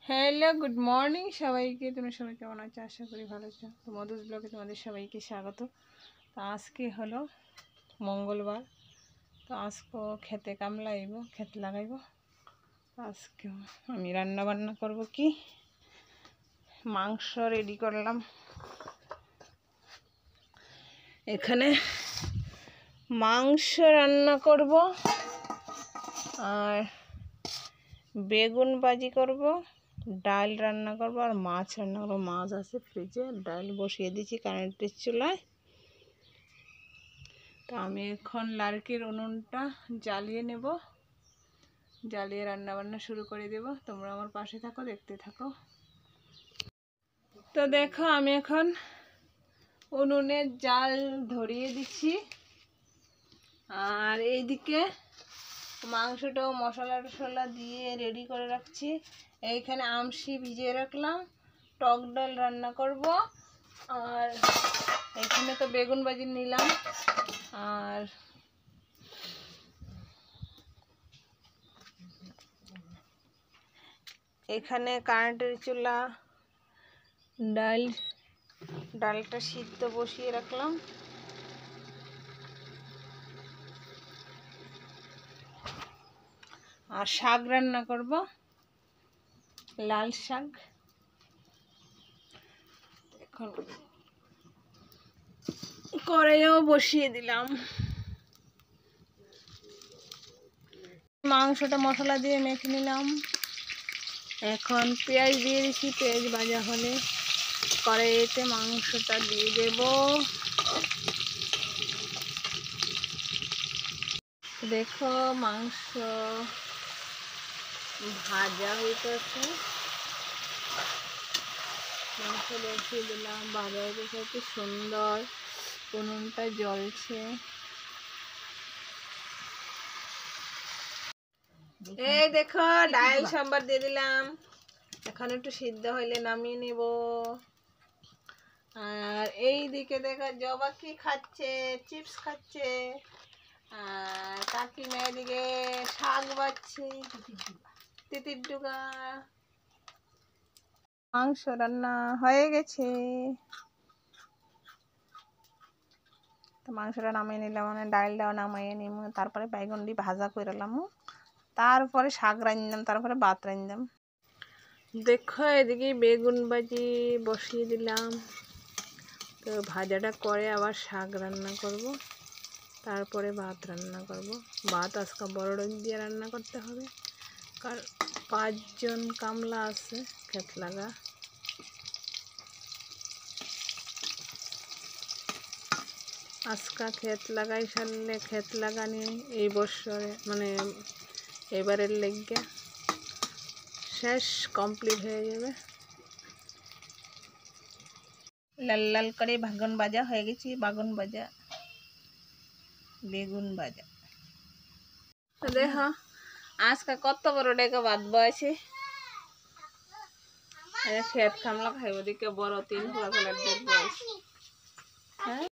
Hello, good morning সবাইকে। তোমরা সবাই কেমন আছো? আশা করি ভালো আছো। তো মধুস ব্লগে তোমাদের সবাইকে স্বাগত। তো আজকে হলো মঙ্গলবার। তো আজকে খেতে কামলাইব, ক্ষেত লাগাইব। আজকে আমি রান্না বান্না করব, কি মাংস রেডি করলাম। এখানে মাংস রান্না করব আর বেগুন ভাজি করব, ডাল রান্না করব আর মাছ রান্না করবো। মাছ আছে ফ্রিজে, ডাল বসিয়ে দিয়েছি কারেন্টের চুলায়। তো আমি এখন লার্কির উনুনটা জ্বালিয়ে নেব, জ্বালিয়ে রান্না বান্না শুরু করে দেব। তোমরা আমার পাশে থাকো, দেখতে থাকো। তো দেখো, আমি এখন উনুনের জাল ধরিয়ে দিচ্ছি আর এইদিকে মাংসটাও মশলা টশলা দিয়ে রেডি করে রাখছি। এইখানে আমশি ভিজিয়ে রাখলাম, টক ডাল রান্না করব। আর এখানে তো বেগুন ভাজি নিলাম। আর এখানে কারেন্টের চুলা, ডালটা সিদ্ধ বসিয়ে রাখলাম। আর শাক রান্না করব, লাল শাক। এখন কড়াইও বসিয়ে দিলাম। মাংসটা মশলা দিয়ে মেখে নিলাম। এখন পেঁয়াজ দিয়ে দিচ্ছি, পেঁয়াজ ভাজা হলে কড়াইতে মাংসটা দিয়ে দেব। দেখো, মাংস ভাজা হইতেছে। মাংস বসিয়ে দিলাম, ভাজা হইতেছে, কি সুন্দর উনুনটা জ্বলছে। এই দেখো, ডাল সাম্বার দিয়ে দিলাম। এখন একটু সিদ্ধ হইলে নামিয়ে নেব। আর এই দিকে দেখো, জবা কি খাচ্ছে, চিপস খাচ্ছে। আর কাকিমা এদিকে শাক বাচ্ছে, তিতির ডুগা। মাংস রান্না হয়ে গেছে। তো মাংসটা নামিয়ে নিলাম, মানে ডালটাও নামিয়ে নিম, তারপরে বাইগন দিয়ে ভাজা করলাম, তারপরে শাক রান্নাম, তারপরে ভাত রান্নাম। দেখো, এদিকে বেগুন ভাজি বসিয়ে দিলাম। তো ভাজাটা করে আবার শাক রান্না করব, তারপরে ভাত রান্না করব। ভাত আজকে বড় দিয়ে রান্না করতে হবে, কারণ 5 জন কামলা আছে ক্ষেত লাগা। আজকা ক্ষেত লাগাই সারলে ক্ষেত লাগানি এই বছরে, মানে এবারের লেগে শেষ কমপ্লিট হয়ে যাবে। লাল লাল করে বেগুন ভাজা হয়ে গেছে, বেগুন ভাজা, বেগুন ভাজা। দেখো, আজকে কত বড় ডেকে ভাত বয়েছে। ক্ষেত কামলা খাইব, দিকে বড় 3 পোলা ডেক বয়েছে। হ্যাঁ।